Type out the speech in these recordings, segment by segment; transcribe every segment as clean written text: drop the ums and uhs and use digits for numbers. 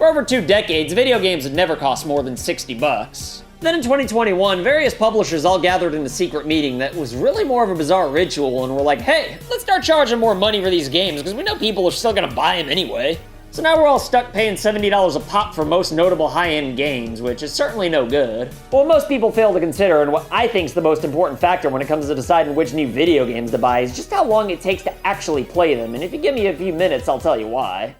For over 2 decades, video games had never cost more than 60 bucks. Then in 2021, various publishers all gathered in a secret meeting that was really more of a bizarre ritual and were like, hey, let's start charging more money for these games because we know people are still gonna buy them anyway. So now we're all stuck paying $70 a pop for most notable high-end games, which is certainly no good. But what most people fail to consider, and what I think is the most important factor when it comes to deciding which new video games to buy, is just how long it takes to actually play them. And if you give me a few minutes, I'll tell you why.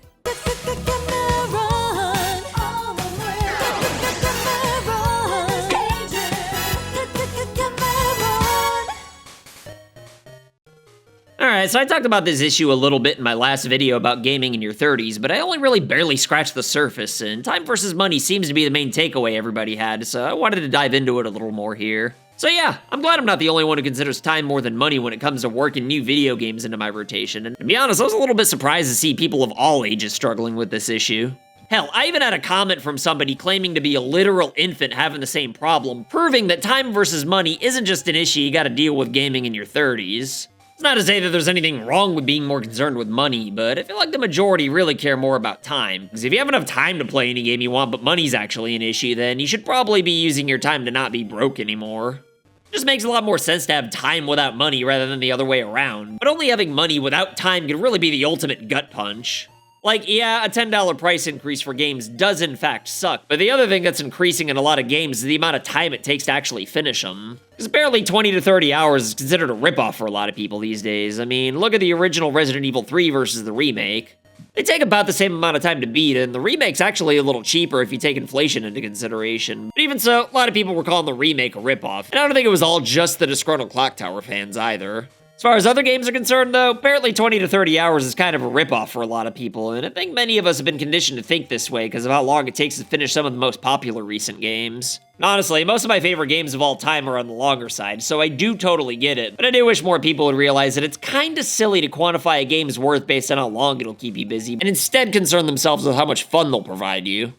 Alright, so I talked about this issue a little bit in my last video about gaming in your 30s, but I only really barely scratched the surface, and time versus money seems to be the main takeaway everybody had, so I wanted to dive into it a little more here. So yeah, I'm glad I'm not the only one who considers time more than money when it comes to working new video games into my rotation, and to be honest, I was a little bit surprised to see people of all ages struggling with this issue. Hell, I even had a comment from somebody claiming to be a literal infant having the same problem, proving that time versus money isn't just an issue you gotta deal with gaming in your 30s. It's not to say that there's anything wrong with being more concerned with money, but I feel like the majority really care more about time. Because if you have enough time to play any game you want, but money's actually an issue, then you should probably be using your time to not be broke anymore. It just makes a lot more sense to have time without money rather than the other way around. But only having money without time can really be the ultimate gut punch. Like, yeah, a $10 price increase for games does in fact suck, but the other thing that's increasing in a lot of games is the amount of time it takes to actually finish them. Because barely 20 to 30 hours is considered a ripoff for a lot of people these days. I mean, look at the original Resident Evil 3 versus the remake. They take about the same amount of time to beat, and the remake's actually a little cheaper if you take inflation into consideration. But even so, a lot of people were calling the remake a ripoff, and I don't think it was all just the disgruntled Clock Tower fans either. As far as other games are concerned, though, apparently 20 to 30 hours is kind of a ripoff for a lot of people, and I think many of us have been conditioned to think this way because of how long it takes to finish some of the most popular recent games. And honestly, most of my favorite games of all time are on the longer side, so I do totally get it, but I do wish more people would realize that it's kinda silly to quantify a game's worth based on how long it'll keep you busy, and instead concern themselves with how much fun they'll provide you.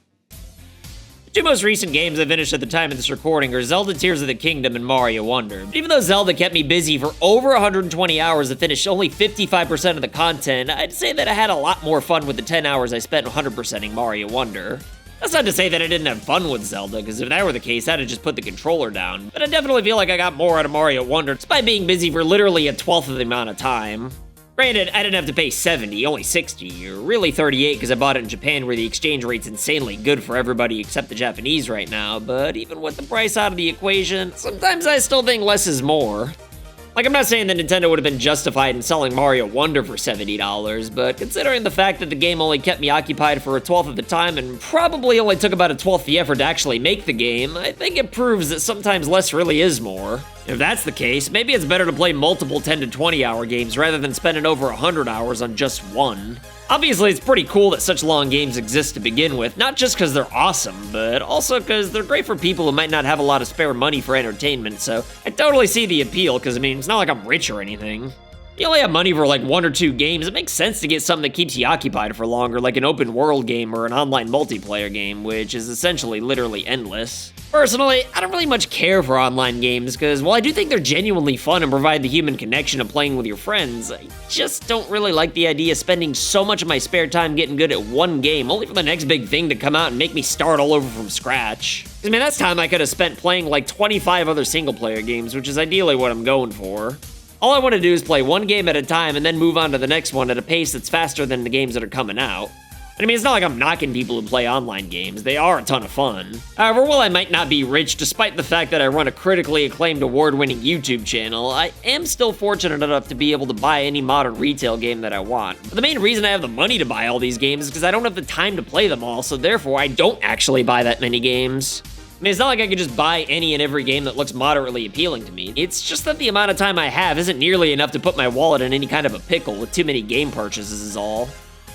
The 2 most recent games I finished at the time of this recording are Zelda Tears of the Kingdom and Mario Wonder. But even though Zelda kept me busy for over 120 hours and finished only 55% of the content, I'd say that I had a lot more fun with the 10 hours I spent 100%ing Mario Wonder. That's not to say that I didn't have fun with Zelda, because if that were the case, I'd have just put the controller down. But I definitely feel like I got more out of Mario Wonder, despite being busy for literally a 12th of the amount of time. Granted, I didn't have to pay 70, only 60, or really 38 because I bought it in Japan where the exchange rate's insanely good for everybody except the Japanese right now, but even with the price out of the equation, sometimes I still think less is more. Like, I'm not saying that Nintendo would have been justified in selling Mario Wonder for $70, but considering the fact that the game only kept me occupied for a 12th of the time and probably only took about a 12th the effort to actually make the game, I think it proves that sometimes less really is more. If that's the case, maybe it's better to play multiple 10 to 20 hour games rather than spending over 100 hours on just one. Obviously, it's pretty cool that such long games exist to begin with, not just because they're awesome, but also because they're great for people who might not have a lot of spare money for entertainment, so I totally see the appeal, because I mean, it's not like I'm rich or anything. If you only have money for like 1 or 2 games, it makes sense to get something that keeps you occupied for longer, like an open world game or an online multiplayer game, which is essentially literally endless. Personally, I don't really much care for online games, because while I do think they're genuinely fun and provide the human connection of playing with your friends, I just don't really like the idea of spending so much of my spare time getting good at one game, only for the next big thing to come out and make me start all over from scratch. I mean, that's time I could have spent playing like 25 other single-player games, which is ideally what I'm going for. All I want to do is play one game at a time and then move on to the next one at a pace that's faster than the games that are coming out. I mean, it's not like I'm knocking people who play online games. They are a ton of fun. However, while I might not be rich, despite the fact that I run a critically acclaimed award-winning YouTube channel, I am still fortunate enough to be able to buy any modern retail game that I want. But the main reason I have the money to buy all these games is because I don't have the time to play them all, so therefore I don't actually buy that many games. I mean, it's not like I could just buy any and every game that looks moderately appealing to me. It's just that the amount of time I have isn't nearly enough to put my wallet in any kind of a pickle with too many game purchases is all.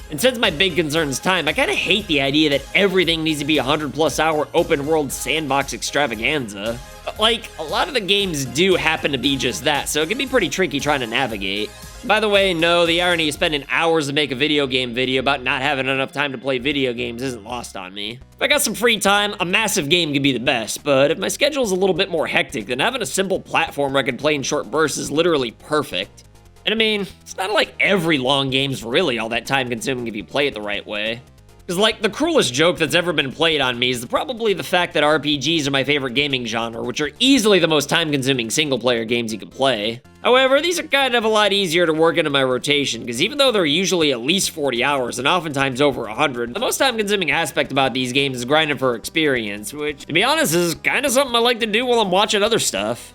And since my big concern is time, I kinda hate the idea that everything needs to be a 100+ hour open world sandbox extravaganza. But like, a lot of the games do happen to be just that, so it can be pretty tricky trying to navigate. By the way, no, the irony of spending hours to make a video game video about not having enough time to play video games isn't lost on me. If I got some free time, a massive game could be the best, but if my schedule's a little bit more hectic, then having a simple platform I can play in short bursts is literally perfect. And I mean, it's not like every long game's really all that time consuming if you play it the right way. Because, like, the cruelest joke that's ever been played on me is probably the fact that RPGs are my favorite gaming genre, which are easily the most time-consuming single-player games you can play. However, these are kind of a lot easier to work into my rotation, because even though they're usually at least 40 hours, and oftentimes over 100, the most time-consuming aspect about these games is grinding for experience, which, to be honest, is kind of something I like to do while I'm watching other stuff.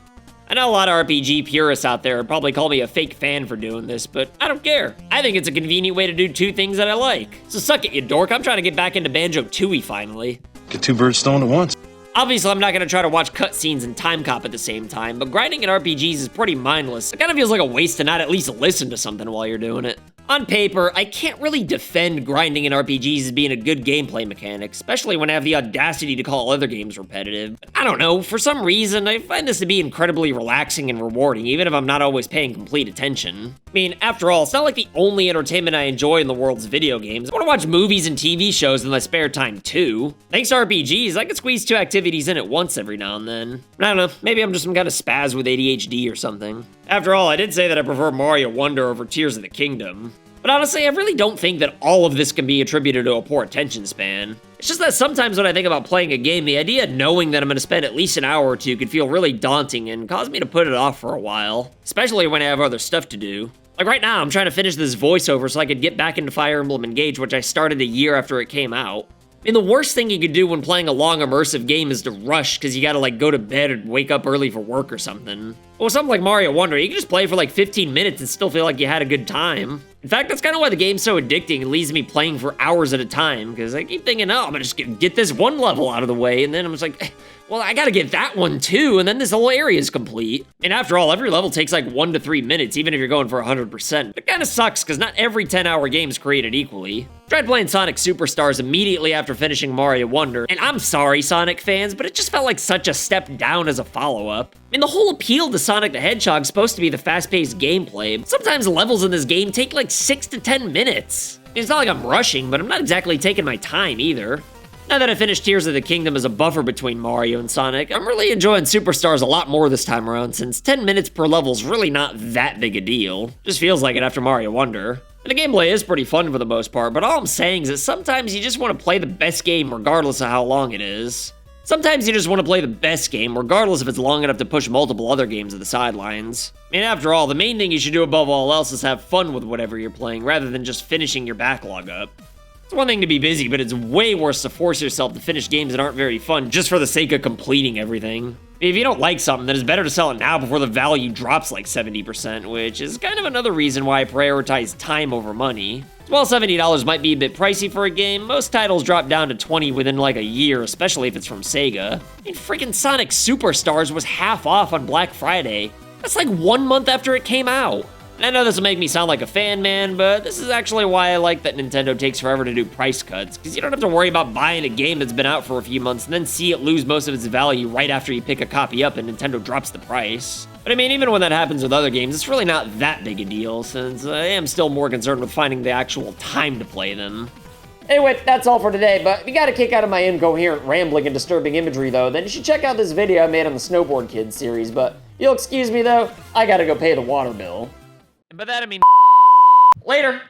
I know a lot of RPG purists out there would probably call me a fake fan for doing this, but I don't care. I think it's a convenient way to do two things that I like. So suck it, you dork. I'm trying to get back into Banjo-Tooie finally. Get two birds stoned at once. Obviously, I'm not gonna try to watch cutscenes and time cop at the same time, but grinding in RPGs is pretty mindless. It kind of feels like a waste to not at least listen to something while you're doing it. On paper, I can't really defend grinding in RPGs as being a good gameplay mechanic, especially when I have the audacity to call other games repetitive. But I don't know, for some reason, I find this to be incredibly relaxing and rewarding, even if I'm not always paying complete attention. I mean, after all, it's not like the only entertainment I enjoy in the world's video games. I want to watch movies and TV shows in my spare time too. Thanks to RPGs, I can squeeze two activities in at once every now and then. I don't know, maybe I'm just some kind of spaz with ADHD or something. After all, I did say that I prefer Mario Wonder over Tears of the Kingdom. But honestly, I really don't think that all of this can be attributed to a poor attention span. It's just that sometimes when I think about playing a game, the idea of knowing that I'm going to spend at least an hour or two could feel really daunting and cause me to put it off for a while. Especially when I have other stuff to do. Like right now, I'm trying to finish this voiceover so I could get back into Fire Emblem Engage, which I started a year after it came out. I mean, the worst thing you could do when playing a long immersive game is to rush because you gotta like go to bed or wake up early for work or something. But with something like Mario Wonder, you can just play for like 15 minutes and still feel like you had a good time. In fact, that's kind of why the game's so addicting and leaves me playing for hours at a time, because I keep thinking, oh, I'm gonna just get this one level out of the way, and then I'm just like, well, I gotta get that one too, and then this whole area is complete. And after all, every level takes like 1 to 3 minutes, even if you're going for 100%. It kinda sucks, because not every 10-hour game is created equally. Tried playing Sonic Superstars immediately after finishing Mario Wonder, and I'm sorry, Sonic fans, but it just felt like such a step down as a follow-up. I mean, the whole appeal to Sonic the Hedgehog is supposed to be the fast-paced gameplay, but sometimes levels in this game take like 6 to 10 minutes. It's not like I'm rushing, but I'm not exactly taking my time either. Now that I finished Tears of the Kingdom as a buffer between Mario and Sonic, I'm really enjoying Superstars a lot more this time around, since 10 minutes per level is really not that big a deal. Just feels like it after Mario Wonder. And the gameplay is pretty fun for the most part, but all I'm saying is that sometimes you just want to play the best game regardless of how long it is. Sometimes you just want to play the best game, regardless if it's long enough to push multiple other games to the sidelines. And after all, the main thing you should do above all else is have fun with whatever you're playing, rather than just finishing your backlog up. It's one thing to be busy, but it's way worse to force yourself to finish games that aren't very fun just for the sake of completing everything. If you don't like something, then it's better to sell it now before the value drops like 70%, which is kind of another reason why I prioritize time over money. While $70 might be a bit pricey for a game, most titles drop down to $20 within like a year, especially if it's from Sega. I mean, freaking Sonic Superstars was half off on Black Friday. That's like 1 month after it came out. And I know this will make me sound like a fan man, but this is actually why I like that Nintendo takes forever to do price cuts, because you don't have to worry about buying a game that's been out for a few months and then see it lose most of its value right after you pick a copy up and Nintendo drops the price. But I mean, even when that happens with other games, it's really not that big a deal, since I am still more concerned with finding the actual time to play them. Anyway, that's all for today, but if you got a kick out of my incoherent rambling and disturbing imagery though, then you should check out this video I made on the Snowboard Kids series, but you'll excuse me though, I gotta go pay the water bill. And by that I mean later.